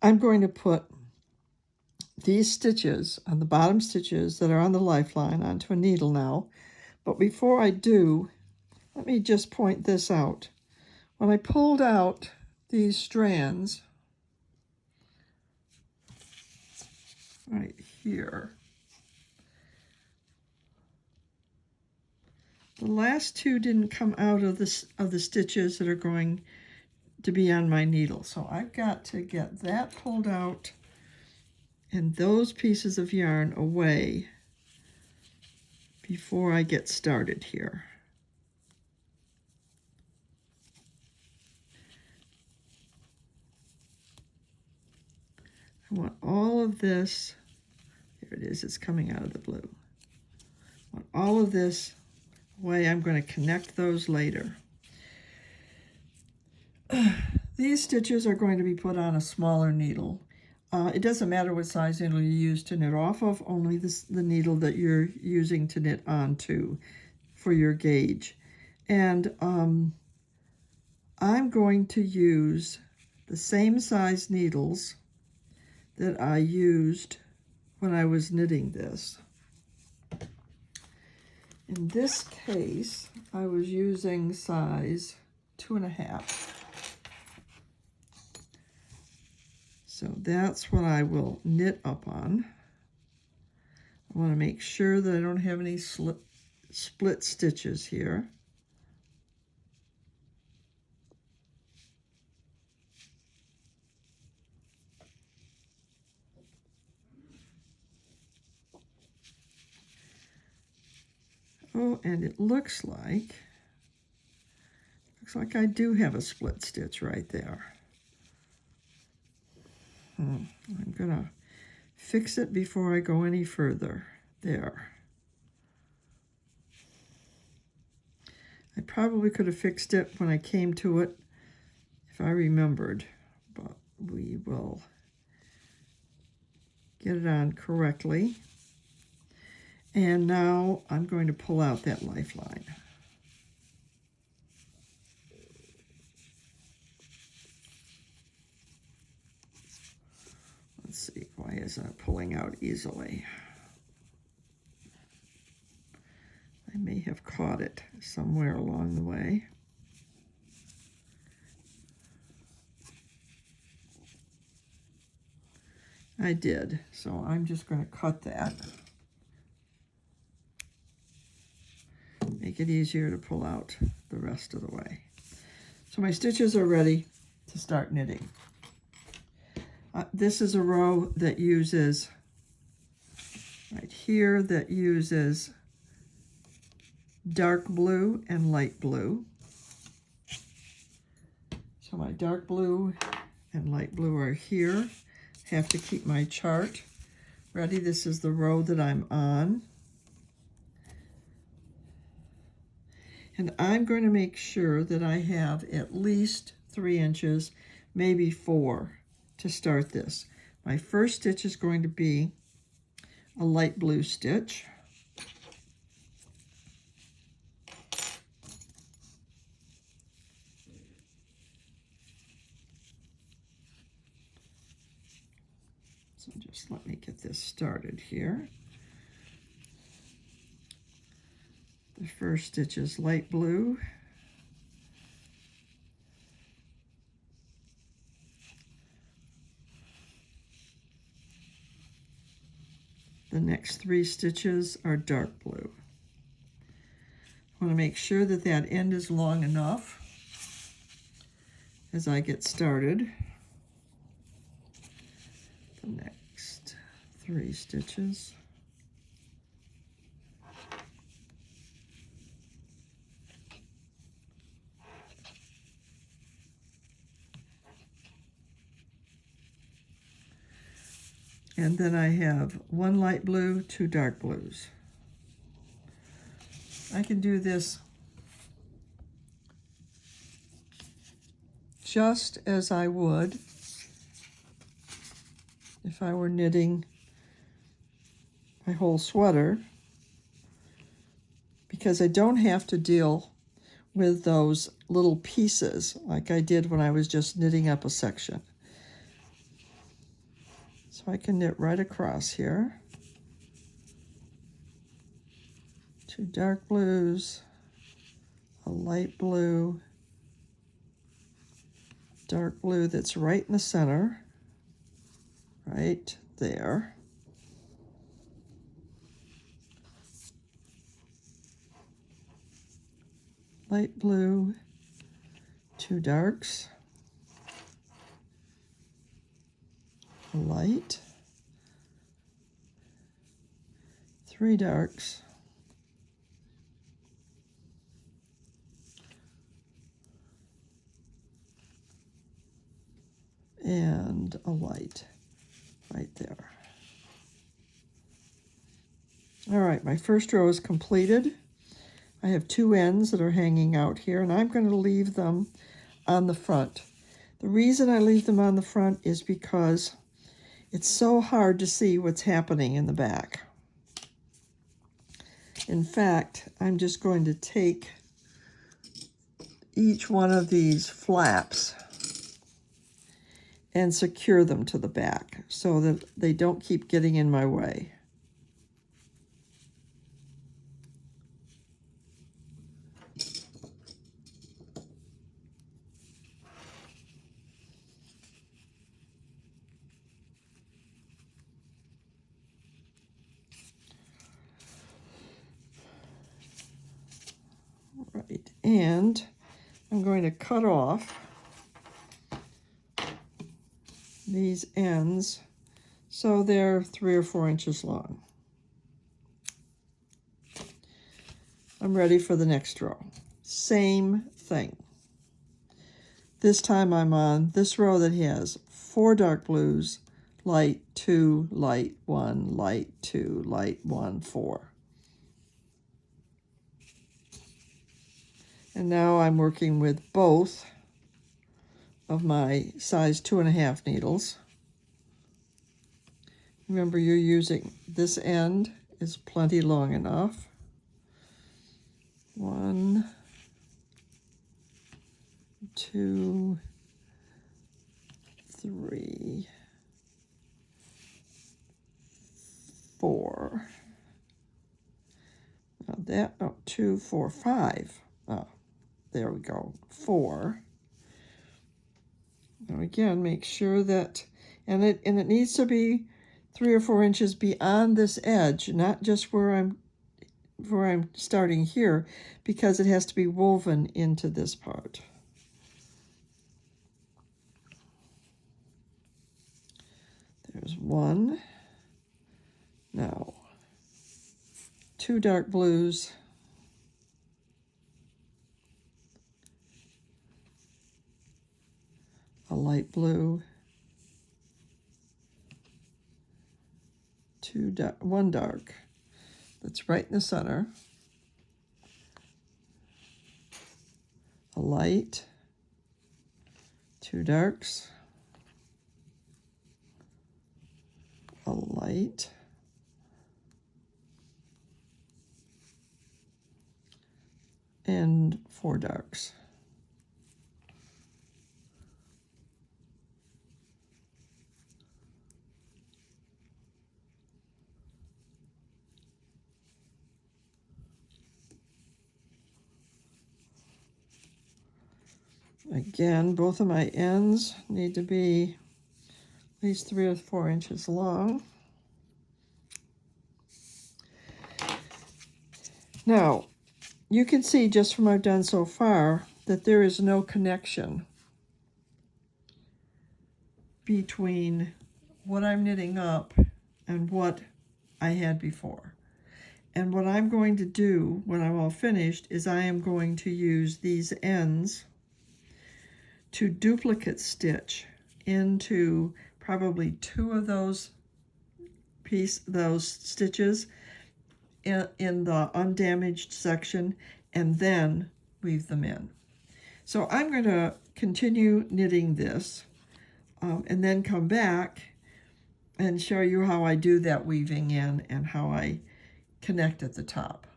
I'm going to put these stitches on the bottom stitches that are on the lifeline onto a needle now. But before I do, let me just point this out. When I pulled out these strands right here, the last two didn't come out of the stitches that are going to be on my needle. So I've got to get that pulled out and those pieces of yarn away before I get started here. I want all of this, there it is, it's coming out of the blue. I want all of this away. I'm going to connect those later. These stitches are going to be put on a smaller needle. It doesn't matter what size needle you use to knit off of, only the needle that you're using to knit onto for your gauge. And I'm going to use the same size needles that I used when I was knitting this. In this case, I was using size 2.5. So that's what I will knit up on. I want to make sure that I don't have any split stitches here. Oh, and it looks like I do have a split stitch right there. I'm gonna fix it before I go any further. There. I probably could have fixed it when I came to it if I remembered, but we will get it on correctly. And now I'm going to pull out that lifeline. Let's see, why isn't it pulling out easily? I may have caught it somewhere along the way. I did, so I'm just going to cut that. Make it easier to pull out the rest of the way. So my stitches are ready to start knitting. This is a row that uses, right here, that uses dark blue and light blue. So my dark blue and light blue are here. Have to keep my chart ready. This is the row that I'm on. And I'm going to make sure that I have at least 3 inches, maybe 4, to start this. My first stitch is going to be a light blue stitch. So just let me get this started here. The first stitch is light blue. The next 3 stitches are dark blue. I want to make sure that that end is long enough as I get started. The next 3 stitches. And then I have 1 light blue, 2 dark blues. I can do this just as I would if I were knitting my whole sweater, because I don't have to deal with those little pieces like I did when I was just knitting up a section. So I can knit right across here. 2 dark blues, a light blue, dark blue that's right in the center, right there. Light blue, 2 darks, a light, 3 darks, and a light right there. All right, my first row is completed. I have 2 ends that are hanging out here, and I'm going to leave them on the front. The reason I leave them on the front is because it's so hard to see what's happening in the back. In fact, I'm just going to take each one of these flaps and secure them to the back so that they don't keep getting in my way. Right, and I'm going to cut off these ends so they're 3 or 4 inches long. I'm ready for the next row. Same thing. This time I'm on this row that has 4 dark blues, light 2, light 1, light 2, light 1, 4. And now I'm working with both of my size 2.5 needles. Remember, you're using this end is plenty long enough. 1, 2, 3, 4. Now that, 2, 4, 5. Oh, there we go, 4. Now again, make sure that, and it needs to be 3 or 4 inches beyond this edge, not just where I'm starting here, because it has to be woven into this part. There's 1. Now, 2 dark blues, a light blue, 1 dark that's right in the center, a light, 2 darks, a light, and 4 darks. Again, both of my ends need to be at least 3 or 4 inches long. Now, you can see just from what I've done so far that there is no connection between what I'm knitting up and what I had before. And what I'm going to do when I'm all finished is I am going to use these ends to duplicate stitch into probably 2 of those stitches in the undamaged section, and then weave them in. So I'm going to continue knitting this and then come back and show you how I do that weaving in and how I connect at the top.